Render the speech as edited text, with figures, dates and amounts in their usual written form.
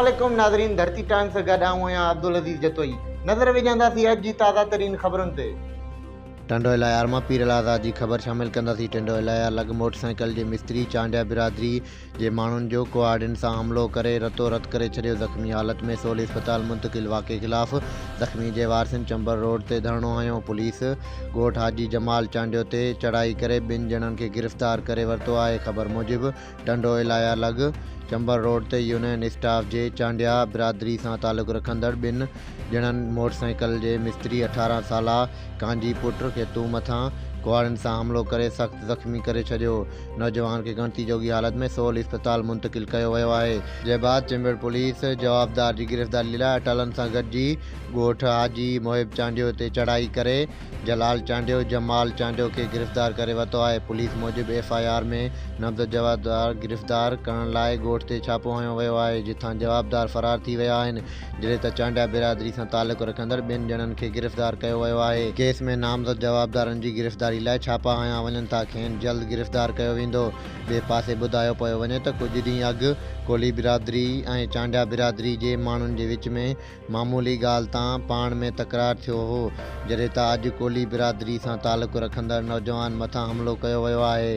अस्सलामुअलैकुम नाज़रीन, धरती टाइम्स से गॾु आऊं आहियां अब्दुल अज़ीज़ जतोई। नज़र विझंदासीं अॼु जी ताज़ा तरीन ख़बरुनि ते। टंडो इलाही आरमा पीर आज़ाद जी ख़बर शामिल कंदासीं। टंडो इलाही अलॻि मोटरसाइकिल जे मिस्त्री चांडिया बिरादरी जे माण्हुनि जो कुआड़ियुनि सां हमिलो करे रतो रत करे छॾियो। ज़ख़्मी हालत में सोली अस्पताल मुंतक़िल। वाक़े ख़िलाफ़ ज़ख़्मी जे वारसिन चंबर रोड ते धरणो हयो। पुलिस ॻोठ हाजी जमाल चांडियो ते चढ़ाई करे ॿिनि ॼणनि खे गिरफ़्तार करे वरितो आहे। ख़बर मूजिबि टंडो इलाही अलॻि चंबर रोड ते यूनियन स्टाफ जे चांडिया बिरादरी सां तालुक़ रखंदड़ ॿिनि ॼणनि मोटरसाइकिल जे मिस्त्री 18 साला कांजी पुट खे तूं मथां कुआड़ियुनि सां हमिलो करे सख़्तु ज़ख़्मी करे छॾियो। नौजवान खे गणती जोगी हालत में सोल अस्पताल मुंतक़िल कयो वियो आहे। जे बाद चिंबड़ पुलिस जवाबदार जी गिरफ़्तारी लाइ अटलनि सां गॾिजी ॻोठ हाजी मोहिब चांडियो ते चढ़ाई करे जलाल चांडियो जमाल चांडियो खे गिरफ़्तार करे वरितो आहे। पुलिस मूजिबि FIR में नब्ज़ जवाबदार गिरफ़्तार करण लाइ ॻोठ ते छापो हयो वियो आहे, जिथां जवाबदार फ़रार थी विया आहिनि। जॾहिं त चांडिया बिरादरी सां तालुक़ रखंदड़ ॿिनि ॼणनि खे गिरफ़्तार कयो वियो आहे। केस में नामज़द जवाबदारनि जी गिरफ़्तारी लाइ छापा हया वञनि था। खेनि जल्द गिरफ़्तार कयो वेंदो। ॿिए पासे ॿुधायो पियो वञे त कुझु ॾींहं अॻु कोली बिरादरी ऐं चांडिया बिरादरी जे माण्हुनि जे विच में मामूली ॻाल्हि तां पाण में तकरार थियो हो, जॾहिं त अॼु कोली बिरादरी सां तालुक़ रखंदड़ नौजवान मथां हमिलो कयो वियो आहे।